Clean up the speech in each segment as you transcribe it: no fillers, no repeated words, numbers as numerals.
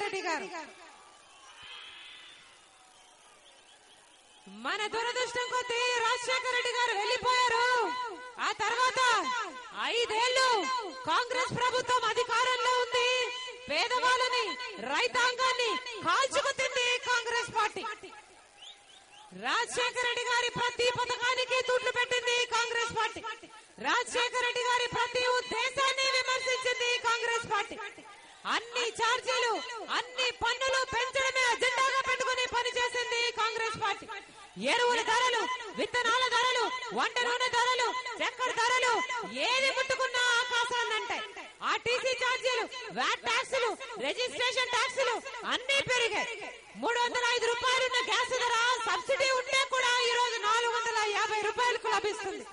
రెడ్డి గారు. మన దురదృష్టం కొద్దీ రాజశేఖర రెడ్డి గారు వెళ్లిపోయారు. ఆ తర్వాత 5 ఏళ్లు కాంగ్రెస్ ప్రభుత్వం అధికారంలో ఉంది. పేదవాళ్ళని, రైతాంగాన్ని కాల్చుకుతింది కాంగ్రెస్ పార్టీ. రాజశేఖర రెడ్డి గారి ప్రతి పథకానికి తూట్లు పెట్టింది కాంగ్రెస్ పార్టీ. రాజశేఖర రెడ్డి గారి ప్రతి ఉద్దేశాన్ని విమర్శించింది కాంగ్రెస్ పార్టీ. అన్ని ఛార్జీలు, అన్ని పన్నులు పెంచడమే అజెండాగా పెట్టుకుని పనిచేసింది కాంగ్రెస్ పార్టీ. ఎరువుల ధరలు, విత్తనాల ధరలు, వంట నూనె ధరలు, చక్కెర ధరలు ఏది ముట్టుకున్నా ఆకాశాన్నంటాయి. ఆర్టీసీ ఛార్జీలు, వ్యాట్ ట్యాక్సులు, రిజిస్ట్రేషన్ ట్యాక్సులు అన్ని పెరిగాయి. 305 రూపాయలున్న గ్యాస్ ధర సబ్సిడీ ఉంటే కూడా ఈ రోజు 450 రూపాయలకు లభిస్తుంది.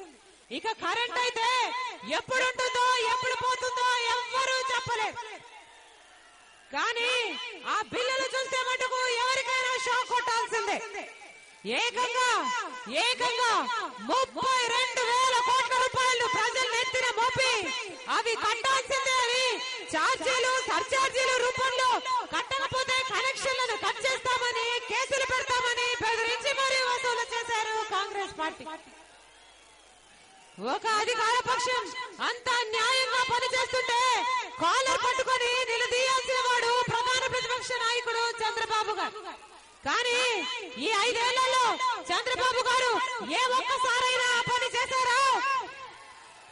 ఇక కరెంట్ అయితే ఎప్పుడు ఉంటుందో ఎప్పుడు పోతుందో ఎవ్వరూ చెప్పలేరు. కానీ ఆ బిల్లులు చూస్తే మటుకు ఎవరికైనా షాక్ కొట్టాల్సిందే. ఏకంగా 32,000 కోట్ల రూపాయలు ప్రజలు నెత్తిన మోపి అవి కట్టాల్సిందే అని ఛార్జీలు, సర్ఛార్జీలు రూపంలో కట్టకపోతే కనెక్షన్లను కట్ చేస్తామని, కేసులు పెడతామని బెదిరించి మరీ వసూలు చేశారు కాంగ్రెస్ పార్టీ. ఒక అధికార పక్షం అంత న్యాయంగా పనిచేస్తుంటే కాలర్ పట్టుకొని నిలదీయాల్సిన వాడు ప్రధాన ప్రతిపక్ష నాయకుడు చంద్రబాబు గారు. కానీ ఈ 5 ఏళ్లలో చంద్రబాబు గారు ఏ ఒక్కసారైనా పని చేశారా?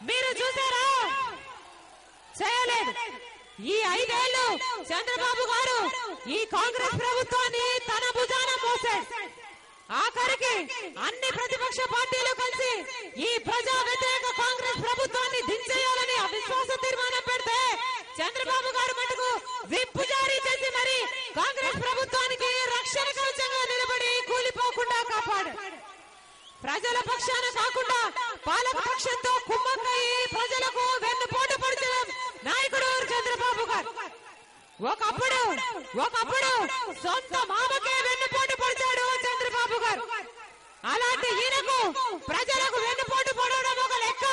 మీరు చూసారా? చేయలేదు. ఈ 5 ఏళ్లు చంద్రబాబు గారు ఈ కాంగ్రెస్ ప్రభుత్వాన్ని తన భుజాన మోసాడు. ఆఖరికి అన్ని ప్రతిపక్ష పార్టీలు కలిసి ఈ ప్రజా వ్యతిరేక కాంగ్రెస్ ప్రభుత్వాన్ని దించేయాలని అవిశ్వాస తీర్మానం పెడితే చంద్రబాబు గారు మటుకు విప్ జారీ చేసి మరి కాంగ్రెస్ ప్రభుత్వానికి రక్షణ కవచంగా నిలబడి కూలిపోకుండా కాపాడు. ప్రజల పక్షాన కాకుండా పాలక పక్షంతో కుమ్మక్కయి ప్రజలకు వెన్నుపోటు పొడిచిన నాయకుడు చంద్రబాబు గారు. ఒకప్పుడు సొంత మామకే వెన్నుపోటు పొడిచాడు చంద్రబాబు గారు. అలాంటి ఈయనకు ప్రజలకు వెన్నుపోటు పొడవడం ఒక లెక్క.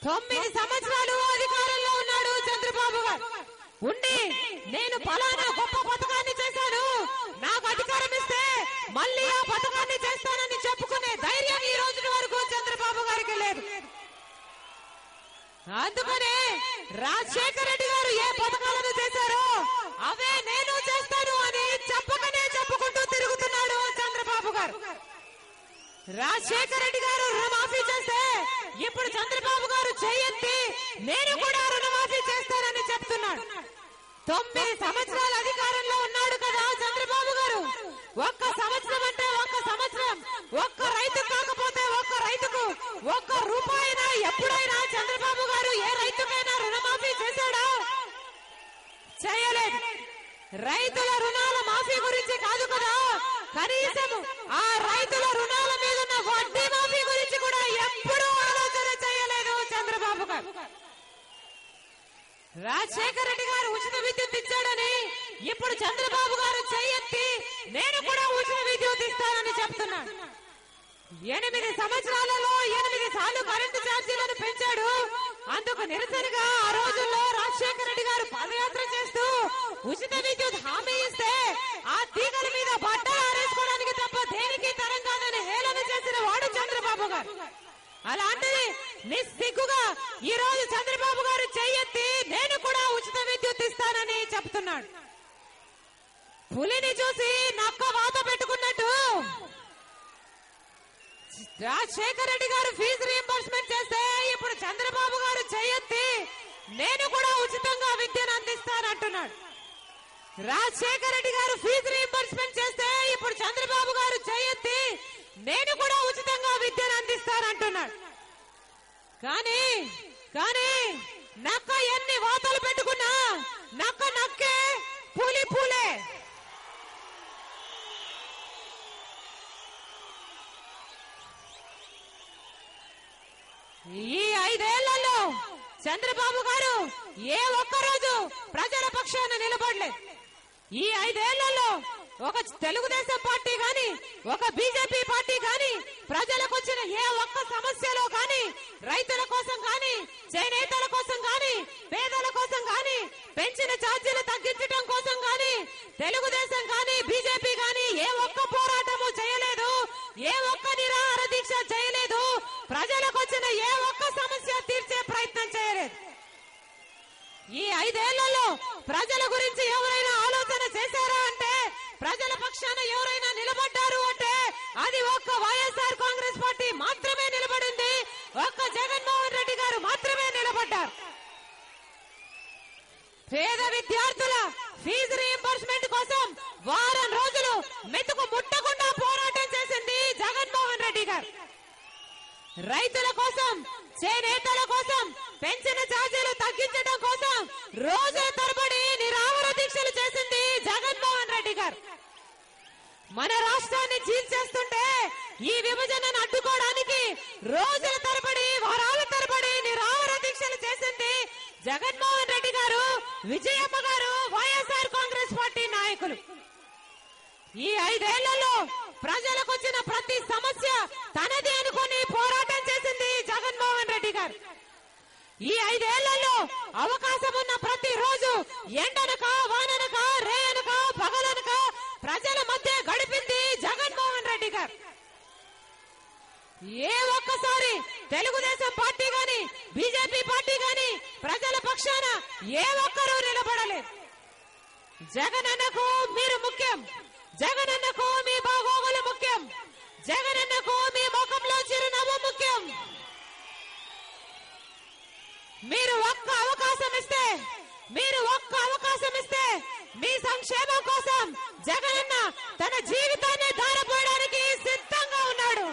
9 సంవత్సరాలు అధికారంలో ఉన్నాడు చంద్రబాబు గారు. ఉండి నేను ఫలానా గొప్ప పథకాన్ని చేశాను, నాకు అధికారం ఇస్తే మళ్ళీ ఆ పథకాన్ని చేస్తానని చెప్పుకునే ధైర్యం ఈ రోజు వరకు చంద్రబాబు గారికి లేదు. అందుకనే రాజశేఖర రెడ్డి గారు ఏ పథకాలను చేశారో అవే నేను చేస్తాను అని చెప్పకనే చెప్పుకుంటూ తిరుగుతున్నాడు చంద్రబాబు గారు. రాజశేఖర రెడ్డి గారు రుణమాఫీ చేస్తే ఇప్పుడు చంద్రబాబు గారు చేయెత్తి నేను కూడా రుణమాఫీ చేస్తానని చెప్తున్నాడు. 9 సంవత్సరాల అధికారంలో ఉన్నాడు కదా చంద్రబాబు గారు. ఒక్క సంవత్సరం అంటే ఒక్క సంవత్సరం, ఒక్క రైతు కాకపోతే ఒక్క రైతుకు ఒక్క రూపాయినా ఎప్పుడైనా చంద్రబాబు గారు ఏ రైతుకైనా రుణమాఫీ చేశాడా? చేయలేదు. రైతుల రుణాల మాఫీ గురించి కాదు కదా, కనీసం ఆ రైతుల రుణాల మీద ఉన్న వడ్డీ మాఫీ గురించి కూడా ఎప్పుడూ ఆలోచన చేయలేదు చంద్రబాబు గారు. రాజశేఖర రెడ్డి గారు ఉచిత విద్యుత్ ఇచ్చాడని ఇప్పుడు చంద్రబాబు గారు చేయెత్తి నేను కూడా ఉచిత విద్యుత్ ఇస్తానని చెప్తున్నాడు. 8 సంవత్సరాలలో 8 సార్లు కరెంటు ఛార్జీలను పెంచాడు. అందుకు నిరసనగా ఆ రోజుల్లో రాజశేఖర రెడ్డి గారు పాదయాత్ర చేస్తూ ఉచిత విద్యుత్ హామీ ఇస్తే ఆ తీగల మీద బట్టలు ఆరేసుకోవడానికి తప్ప దేనికి తరం కాదని హేళన చేసిన వాడు చంద్రబాబు గారు. అలాంటిది నిస్సిగ్గుగా ఈ రోజు చంద్రబాబు గారు చేయెత్తి నేను కూడా ఉచిత విద్యుత్ ఇస్తానని చెప్తున్నాడు. పులిని చూసి నక్క వాత పెట్టుకున్నట్టు రాజశేఖర రెడ్డి గారు ఫీజు రీయింబర్స్మెంట్ చేస్తే ఇప్పుడు చంద్రబాబు గారు చేయెత్తి నేను కూడా ఉచితంగా విద్యను అందిస్తానంటున్నాడు. రాజశేఖర రెడ్డి గారు ఫీజు రీయింబర్స్మెంట్ చేస్తే ఇప్పుడు చంద్రబాబు గారు చేయెత్తి నేను కూడా ఉచితంగా విద్యను అందిస్తానంటున్నాడు. కానీ నక్క ఎన్ని వాతలు పెట్టుకున్నా నక్క నక్కే, పులి పూలే. ఈ 5 ఏళ్లలో చంద్రబాబు గారు ఏ ఒక్కరోజు ప్రజల పక్షాన నిలబడలేదు. ఈ 5 ఏళ్లలో ఒక తెలుగుదేశం పార్టీ గాని, ఒక బీజేపీ పార్టీ గాని ప్రజలకు వచ్చిన ఏ ఒక్క సమస్యలో గాని, రైతుల కోసం గాని, చేనేతల కోసం గాని, పేదల కోసం గాని, పెంచిన ఛార్జీలు తగ్గించడం కోసం గాని తెలుగుదేశం గాని బీజేపీ గాని ఏ ఒక్క పోరాటము చేయలేదు, ఏ ఒక్క నిరాహార దీక్ష చేయలేదు, ప్రజలకు వచ్చిన ఏ ఒక్క సమస్య తీర్చే ప్రయత్నం చేయలేదు. ఈ 5 ఏళ్లలో ప్రజల గురించి ఎవరైనా ఆలోచన చేశారా అంటే, ప్రజల పక్షాన ఎవరైనా నిలబడ్డారు అంటే అది ఒక్క వైఎస్ఆర్ కాంగ్రెస్ పార్టీ మాత్రమే నిలబడింది, ఒక్క జగన్మోహన్ రెడ్డి గారు మాత్రమే నిలబడ్డారు. పేద విద్యార్థుల ఫీజు రీయింబర్స్మెంట్ కోసం వారం రోజులు మెతుకు ముట్టకుండా పోరాటం చేసింది జగన్మోహన్ రెడ్డి గారు. రైతుల కోసం, చేనేతల కోసం పెంచిన ఛార్జీలు తగ్గించడం కోసం రోజుల తరబడి నిరాహార దీక్షలు చేసింది జగన్మోహన్ రెడ్డి గారు. మన రాష్ట్రాన్ని చీల్చేస్తుంటే ఈ విభజనను అడ్డుకోవడానికి రోజుల తరబడి, వారాల తరబడి నిరాహార దీక్షలు చేసింది జగన్మోహన్ రెడ్డి గారు, విజయమ్మ గారు, వైఎస్ఆర్ కాంగ్రెస్ పార్టీ నాయకులు. ఈ 5 ఏళ్లలో ప్రజలకు వచ్చిన ప్రతి సమస్య తనది అనుకుని పోరాటం చేసింది జగన్మోహన్ రెడ్డి గారు. ఈ 5 ఏళ్లలో అవకాశం ఉన్న ప్రతి రోజు ఎండనక, వాననక, రేయనక, పగలనక ప్రజల మధ్య గడిపింది జగన్మోహన్ రెడ్డి గారు. ఏ ఒక్కసారి తెలుగుదేశం పార్టీ గాని బీజేపీ పార్టీ గాని ప్రజల పక్షాన ఏ ఒక్కరూ నిలబడలేదు. జగనన్నకు మీరు ముఖ్యం, జగనన్నకు మీ బాగోగులు ముఖ్యం, జగనన్నకు మీ ముఖంలో చిరునవ్వు ముఖ్యం. మీరు ఒక్క అవకాశం ఇస్తే మీ సంక్షేమం కోసం జగనన్న తన జీవితాన్ని ధారపోయడానికి సిద్ధంగా ఉన్నాడు.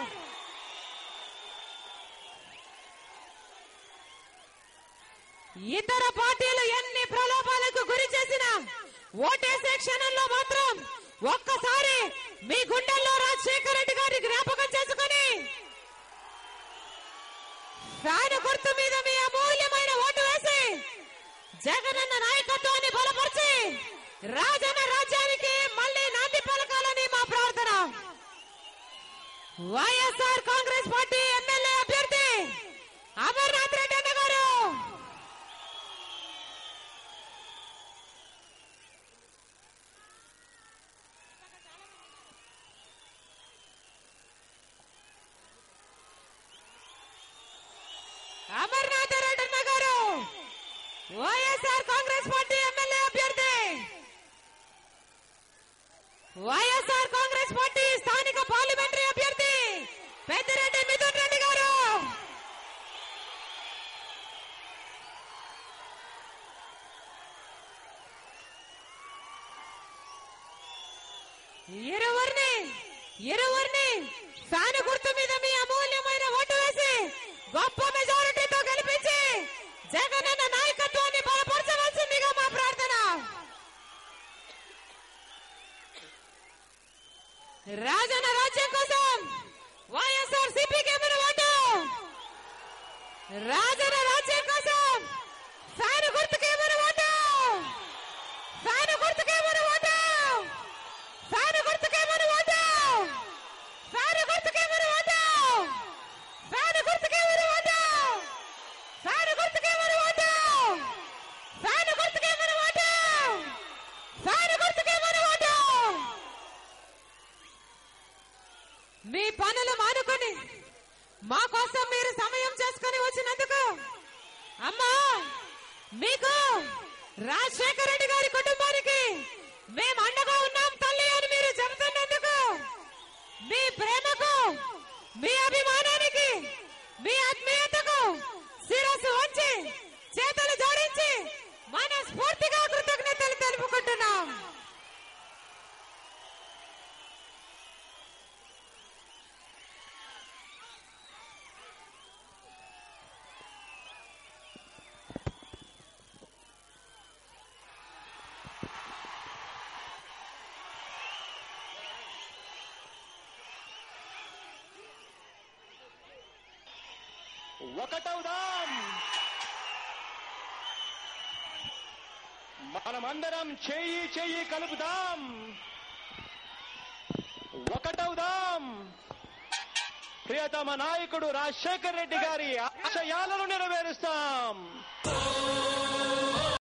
ఇతర పార్టీలు ఎన్ని ప్రలోభాలకు గురి చేసినా ఓటేసే క్షణంలో మాత్రం ఒక్కసారి మీ గుండెల్లో రాజశేఖర రెడ్డి గారి జ్ఞాపకం చేసుకుని ఫ్యాన్ గుర్తు మీద మీ అమూల్యమైన ఓటు వేసి జగనన్న నాయకత్వాన్ని బలపరిచి రాజన్న రాజ్యానికి మళ్లీ నాంది పలకాలని మా ప్రార్థన. వైఎస్ఆర్ కాంగ్రెస్ పార్టీ ఎమ్మెల్యే అభ్యర్థి అమర్నాథ్ రెడ్డి అన్న గారు. అమర్నాథ్ రెడ్డి అన్న గారు వైఎస్ఆర్ కాంగ్రెస్ పార్టీ ఎమ్మెల్యే అభ్యర్థి, వైఎస్ఆర్ కాంగ్రెస్ పార్టీ స్థానిక పార్లమెంటరీ అభ్యర్థి పెద్దిరెడ్డి మిథున్ రెడ్డి గారు. ఇరువురిని ఫ్యాన్ గుర్తు మీద మీ అమూల్యమైన ఓటు వేసి గొప్ప మెజారిటీతో గెలిపించి జగనన్న నాయకత్వాన్ని బలపరచవలసిందిగా మా ప్రార్థన. రాజన్న రాజ్యం కోసం వైఎస్ఆర్ సిపికి మన ఓటు. రాజన్న రాజ్యం కోసం ఫ్యాన్ గుర్తుకే మన ఓటు. ఫ్యాన్ గుర్తుకే మన ఓటు. ఫ్యాన్ గుర్తుకే మన ఓటు. ఫ్యాన్ గుర్తుకే మన ఓటు. ఫ్యాన్ గుర్తుకే మన ఓటు. ఫ్యాన్ గుర్తుకే మన ఓటు. ఫ్యాన్ గుర్తుకే మన ఓటు. ఫ్యాన్ గుర్తుకే మన ఓటు. మీ పనులు మానుకొని మా కోసం మీరు సమయం చేసుకుని వచ్చినందుకు అమ్మా, మీకు రాజశేఖర రెడ్డి గారి కుటుంబానికి మేము అండగా ఉన్నాం తల్లి అని మీరు చెబుతున్నందుకు, మీ ప్రేమకు, మీ అభిమానానికి, మీ ఆత్మీయతకు శిరస్సు వంచి చేతులు జోడించి మనస్ఫూర్తిగా కృతజ్ఞతలు తెలుపుకుంటున్నాం. ఒకటవుదాం, మనమందరం చెయ్యి చెయ్యి కలుపుదాం. ఒకటవుదాం, ప్రియతమ నాయకుడు రాజశేఖర రెడ్డి గారి ఆశయాలను నెరవేరుస్తాం.